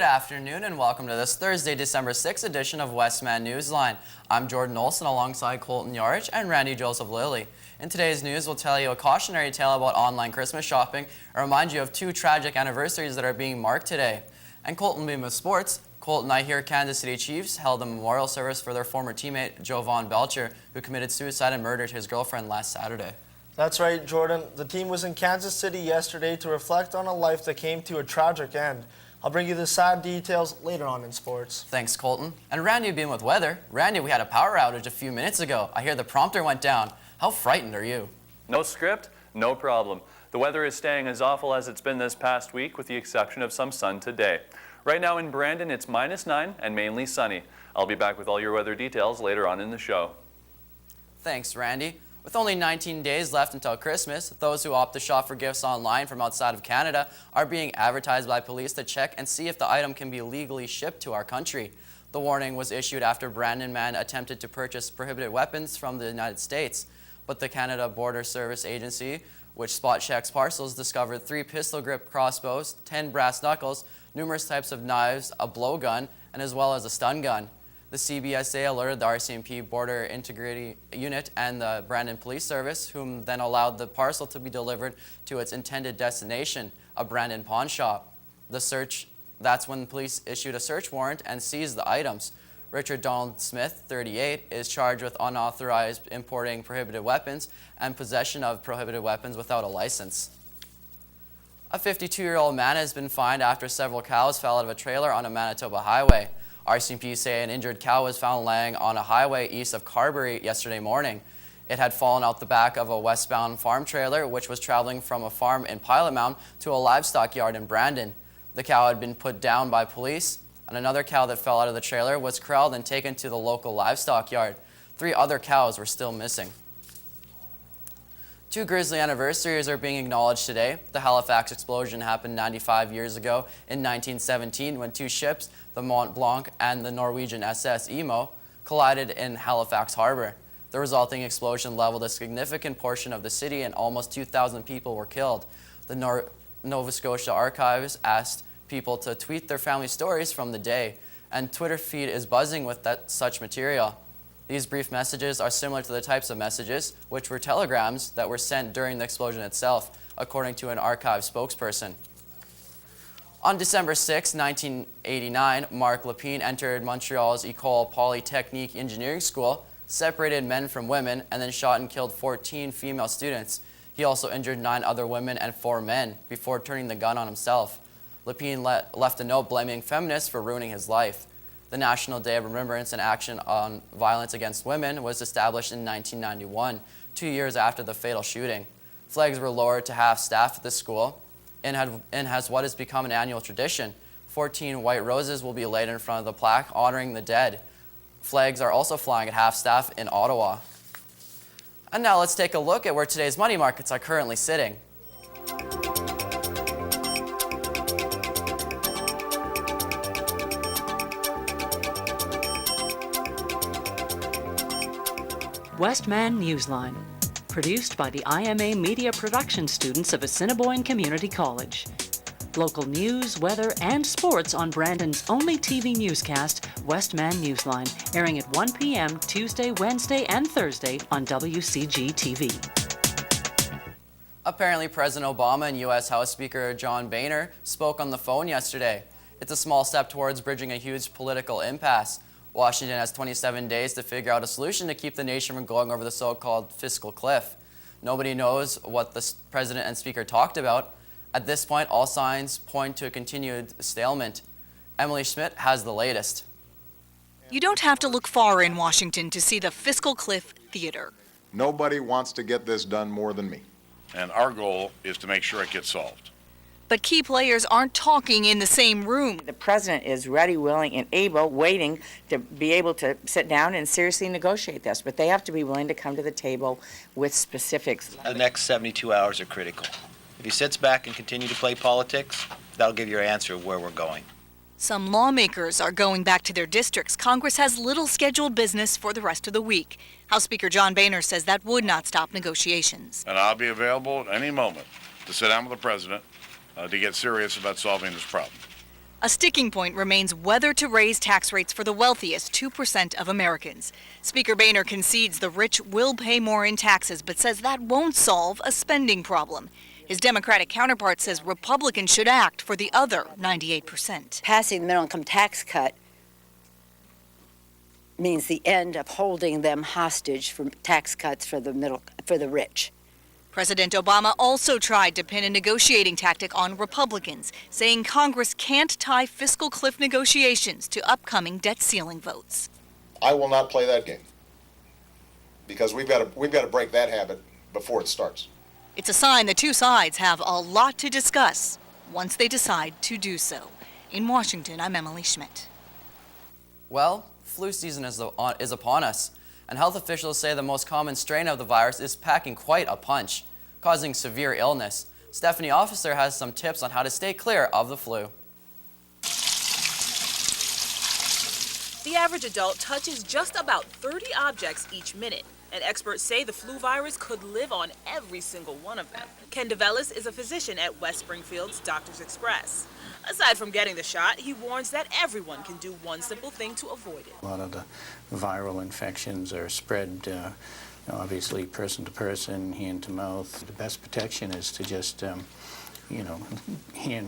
Good afternoon and welcome to this Thursday, December 6th edition of Westman Newsline. I'm Jordan Olson alongside Colton Yarch and Randy Joseph Lilly. In today's news, we'll tell you a cautionary tale about online Christmas shopping and remind you of two tragic anniversaries that are being marked today. And Colton being with sports, Colton, I hear Kansas City Chiefs held a memorial service for their former teammate Jovan Belcher, who committed suicide and murdered his girlfriend last Saturday. That's right, Jordan. The team was in Kansas City yesterday to reflect on a life that came to a tragic end. I'll bring you the sad details later on in sports. Thanks, Colton. And Randy being with weather. Randy, we had a power outage a few minutes ago. I hear the prompter went down. How frightened are you? No script, no problem. The weather is staying as awful as it's been this past week, with the exception of some sun today. Right now in Brandon, it's -9 and mainly sunny. I'll be back with all your weather details later on in the show. Thanks, Randy. With only 19 days left until Christmas, those who opt to shop for gifts online from outside of Canada are being advertised by police to check and see if the item can be legally shipped to our country. The warning was issued after Brandon man attempted to purchase prohibited weapons from the United States. But the Canada Border Service Agency, which spot checks parcels, discovered 3 pistol-grip crossbows, 10 brass knuckles, numerous types of knives, a blowgun, and as well as a stun gun. The CBSA alerted the RCMP Border Integrity Unit and the Brandon Police Service, whom then allowed the parcel to be delivered to its intended destination, a Brandon pawn shop. That's when the police issued a search warrant and seized the items. Richard Donald Smith, 38, is charged with unauthorized importing prohibited weapons and possession of prohibited weapons without a license. A 52-year-old man has been fined after several cows fell out of a trailer on a Manitoba highway. RCMP say an injured cow was found laying on a highway east of Carberry yesterday morning. It had fallen out the back of a westbound farm trailer, which was traveling from a farm in Pilot Mound to a livestock yard in Brandon. The cow had been put down by police, and another cow that fell out of the trailer was corralled and taken to the local livestock yard. 3 other cows were still missing. 2 grisly anniversaries are being acknowledged today. The Halifax explosion happened 95 years ago in 1917 when 2 ships, the Mont Blanc and the Norwegian SS Emo, collided in Halifax Harbor. The resulting explosion leveled a significant portion of the city and almost 2,000 people were killed. The Nova Scotia Archives asked people to tweet their family stories from the day, and Twitter feed is buzzing with such material. These brief messages are similar to the types of messages, which were telegrams that were sent during the explosion itself, according to an archive spokesperson. On December 6, 1989, Marc Lepine entered Montreal's École Polytechnique Engineering School, separated men from women, and then shot and killed 14 female students. He also injured 9 other women and 4 men before turning the gun on himself. Lepine left a note blaming feminists for ruining his life. The National Day of Remembrance and Action on Violence Against Women was established in 1991, 2 years after the fatal shooting. Flags were lowered to half staff at the school and has what has become an annual tradition. 14 white roses will be laid in front of the plaque honoring the dead. Flags are also flying at half staff in Ottawa. And now let's take a look at where today's money markets are currently sitting. Westman Newsline, produced by the IMA Media Production students of Assiniboine Community College. Local news, weather, and sports on Brandon's only TV newscast, Westman Newsline, airing at 1 p.m. Tuesday, Wednesday, and Thursday on WCG-TV. Apparently, President Obama and U.S. House Speaker John Boehner spoke on the phone yesterday. It's a small step towards bridging a huge political impasse. Washington has 27 days to figure out a solution to keep the nation from going over the so-called fiscal cliff. Nobody knows what the president and speaker talked about. At this point, all signs point to a continued stalemate. Emily Schmidt has the latest. You don't have to look far in Washington to see the fiscal cliff theater. Nobody wants to get this done more than me. And our goal is to make sure it gets solved. But key players aren't talking in the same room. The president is ready, willing, and able, waiting to be able to sit down and seriously negotiate this. But they have to be willing to come to the table with specifics. The next 72 hours are critical. If he sits back and continue to play politics, that'll give your answer of where we're going. Some lawmakers are going back to their districts. Congress has little scheduled business for the rest of the week. House Speaker John Boehner says that would not stop negotiations. And I'll be available at any moment to sit down with the president to get serious about solving this problem. A sticking point remains whether to raise tax rates for the wealthiest 2% of Americans. Speaker Boehner concedes the rich will pay more in taxes, but says that won't solve a spending problem. His Democratic counterpart says Republicans should act for the other 98%. Passing the middle income tax cut means the end of holding them hostage for tax cuts for the rich. President Obama also tried to pin a negotiating tactic on Republicans, saying Congress can't tie fiscal cliff negotiations to upcoming debt ceiling votes. I will not play that game because we've got to break that habit before it starts. It's a sign the two sides have a lot to discuss once they decide to do so. In Washington, I'm Emily Schmidt. Well, flu season is upon us, and health officials say the most common strain of the virus is packing quite a punch, causing severe illness. Stephanie Officer has some tips on how to stay clear of the flu. The average adult touches just about 30 objects each minute, and experts say the flu virus could live on every single one of them. Ken DeVellis is a physician at West Springfield's Doctors Express. Aside from getting the shot, he warns that everyone can do one simple thing to avoid it. A lot of the viral infections are spread, obviously, person to person, hand to mouth. The best protection is to just, hand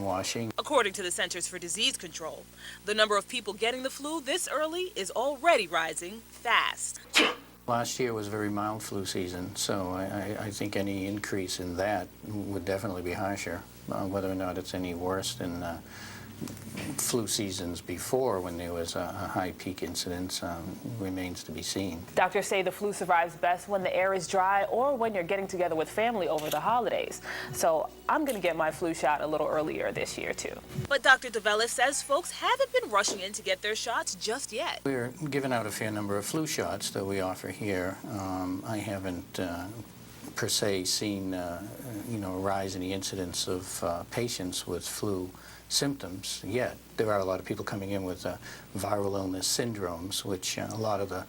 washing. According to the Centers for Disease Control, the number of people getting the flu this early is already rising fast. Last year was a very mild flu season, so I think any increase in that would definitely be harsher. Whether or not it's any worse than flu seasons before when there was a high peak incidence remains to be seen. Doctors say the flu survives best when the air is dry or when you're getting together with family over the holidays. So I'm going to get my flu shot a little earlier this year, too. But Dr. DeVellis says folks haven't been rushing in to get their shots just yet. We're giving out a fair number of flu shots that we offer here. I haven't per se seen a rise in the incidence of patients with flu symptoms yet. There are a lot of people coming in with viral illness syndromes, which a lot of the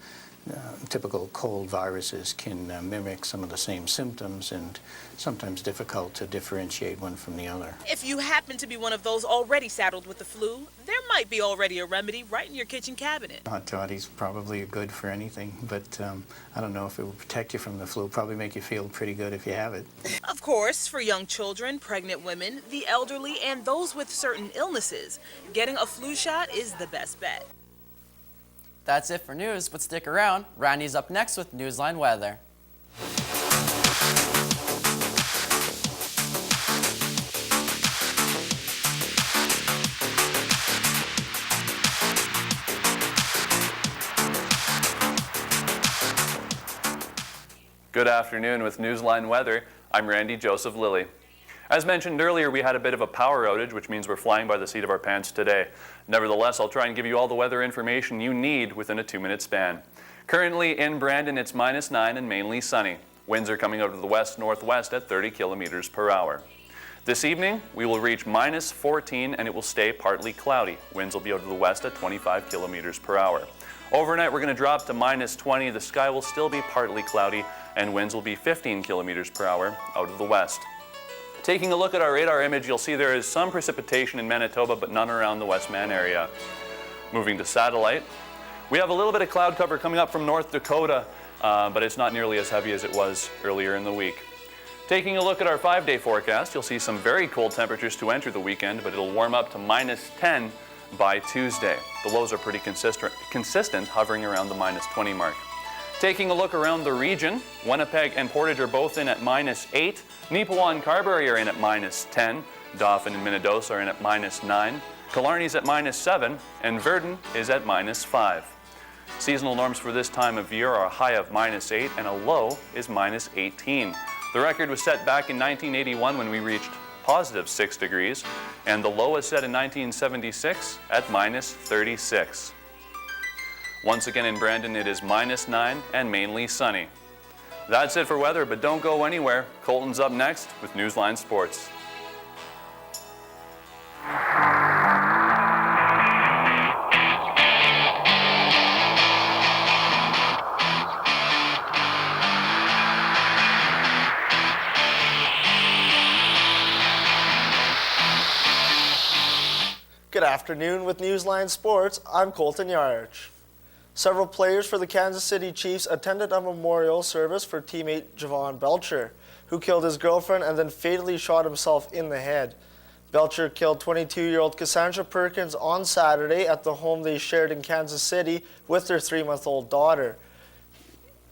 typical cold viruses can mimic some of the same symptoms, and sometimes difficult to differentiate one from the other. If you happen to be one of those already saddled with the flu, there might be already a remedy right in your kitchen cabinet. Hot toddies probably are good for anything, but I don't know if it will protect you from the flu. Probably make you feel pretty good if you have it. Of course, for young children, pregnant women, the elderly, and those with certain illnesses, getting a flu shot is the best bet. That's it for news, but stick around. Randy's up next with Newsline Weather. Good afternoon with Newsline Weather. I'm Randy Joseph Lilly. As mentioned earlier, we had a bit of a power outage, which means we're flying by the seat of our pants today. Nevertheless, I'll try and give you all the weather information you need within a 2-minute span. Currently in Brandon, it's -9 and mainly sunny. Winds are coming out of the west-northwest at 30 kilometers per hour. This evening, we will reach -14 and it will stay partly cloudy. Winds will be out of the west at 25 kilometers per hour. Overnight, we're going to drop to -20. The sky will still be partly cloudy and winds will be 15 kilometers per hour out of the west. Taking a look at our radar image, you'll see there is some precipitation in Manitoba, but none around the Westman area. Moving to satellite, we have a little bit of cloud cover coming up from North Dakota, but it's not nearly as heavy as it was earlier in the week. Taking a look at our 5-day forecast, you'll see some very cold temperatures to enter the weekend, but it'll warm up to -10 by Tuesday. The lows are pretty consistent, hovering around the -20 mark. Taking a look around the region, Winnipeg and Portage are both in at -8. Neepawa and Carberry are in at -10. Dauphin and Minnedosa are in at -9. Killarney's at -7. And Verdun is at -5. Seasonal norms for this time of year are a high of -8 and a low is -18. The record was set back in 1981 when we reached +6 degrees, and the low was set in 1976 at -36. Once again in Brandon, it is -9 and mainly sunny. That's it for weather, but don't go anywhere. Colton's up next with Newsline Sports. Good afternoon with Newsline Sports. I'm Colton Yarch. Several players for the Kansas City Chiefs attended a memorial service for teammate Javon Belcher, who killed his girlfriend and then fatally shot himself in the head. Belcher killed 22-year-old Cassandra Perkins on Saturday at the home they shared in Kansas City with their 3-month-old daughter.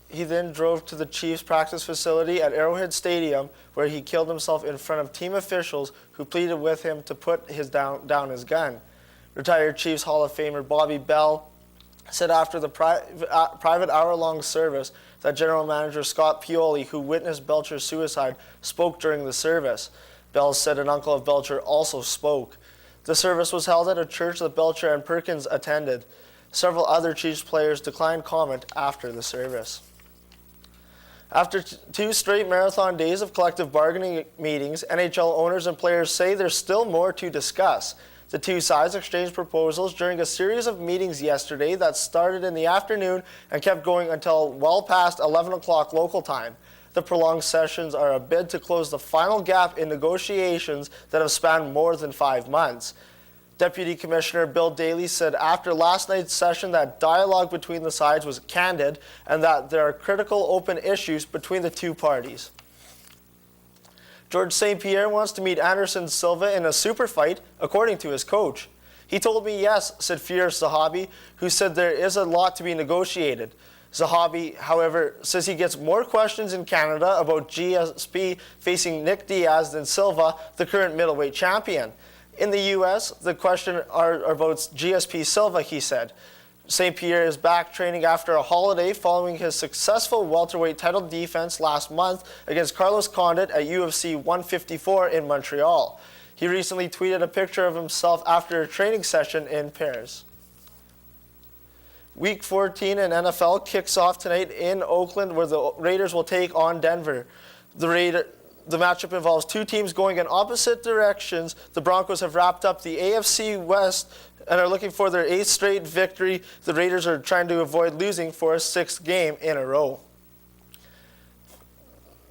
He then drove to the Chiefs practice facility at Arrowhead Stadium, where he killed himself in front of team officials who pleaded with him to put down his gun. Retired Chiefs Hall of Famer Bobby Bell said after the private hour-long service that General Manager Scott Pioli, who witnessed Belcher's suicide, spoke during the service. Bell said an uncle of Belcher also spoke. The service was held at a church that Belcher and Perkins attended. Several other Chiefs players declined comment after the service. After 2 straight marathon days of collective bargaining meetings, NHL owners and players say there's still more to discuss. The two sides exchanged proposals during a series of meetings yesterday that started in the afternoon and kept going until well past 11 o'clock local time. The prolonged sessions are a bid to close the final gap in negotiations that have spanned more than 5 months. Deputy Commissioner Bill Daly said after last night's session that dialogue between the sides was candid and that there are critical open issues between the two parties. George St. Pierre wants to meet Anderson Silva in a super fight, according to his coach. He told me yes, said Firas Zahabi, who said there is a lot to be negotiated. Zahabi, however, says he gets more questions in Canada about GSP facing Nick Diaz than Silva, the current middleweight champion. In the U.S., the question are about GSP Silva, he said. St. Pierre is back training after a holiday following his successful welterweight title defense last month against Carlos Condit at UFC 154 in Montreal. He recently tweeted a picture of himself after a training session in Paris. Week 14 in NFL kicks off tonight in Oakland, where the Raiders will take on Denver. The matchup involves two teams going in opposite directions. The Broncos have wrapped up the AFC West and are looking for their 8th straight victory. The Raiders are trying to avoid losing for a 6th game in a row.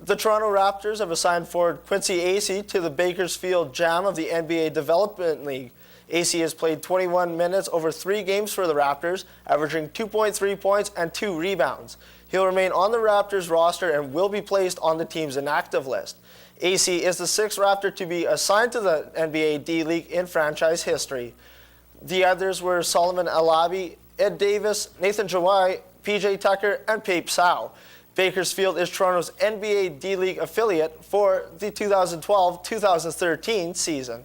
The Toronto Raptors have assigned forward Quincy Acey to the Bakersfield Jam of the NBA Development League. Acey has played 21 minutes over 3 games for the Raptors, averaging 2.3 points and 2 rebounds. He'll remain on the Raptors roster and will be placed on the team's inactive list. Acey is the 6th Raptor to be assigned to the NBA D-League in franchise history. The others were Solomon Alabi, Ed Davis, Nathan Jawai, PJ Tucker, and Pape Sow. Bakersfield is Toronto's NBA D-League affiliate for the 2012-2013 season.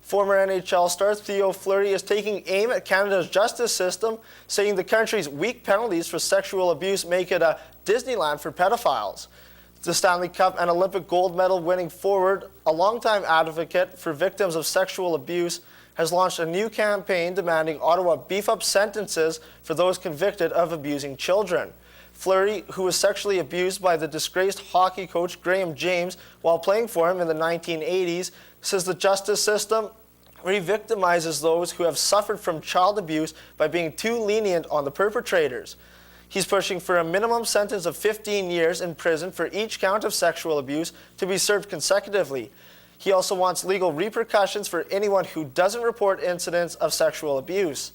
Former NHL star Theo Fleury is taking aim at Canada's justice system, saying the country's weak penalties for sexual abuse make it a Disneyland for pedophiles. The Stanley Cup and Olympic gold medal winning forward, a longtime advocate for victims of sexual abuse, has launched a new campaign demanding Ottawa beef up sentences for those convicted of abusing children. Fleury, who was sexually abused by the disgraced hockey coach Graham James while playing for him in the 1980s, says the justice system re-victimizes those who have suffered from child abuse by being too lenient on the perpetrators. He's pushing for a minimum sentence of 15 years in prison for each count of sexual abuse to be served consecutively. He also wants legal repercussions for anyone who doesn't report incidents of sexual abuse.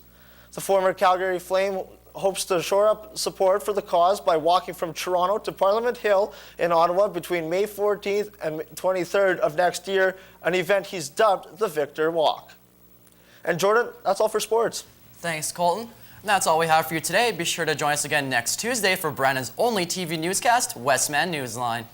The former Calgary Flame hopes to shore up support for the cause by walking from Toronto to Parliament Hill in Ottawa between May 14th and 23rd of next year, an event he's dubbed the Victor Walk. And Jordan, that's all for sports. Thanks, Colton. And that's all we have for you today. Be sure to join us again next Tuesday for Brandon's only TV newscast, Westman Newsline.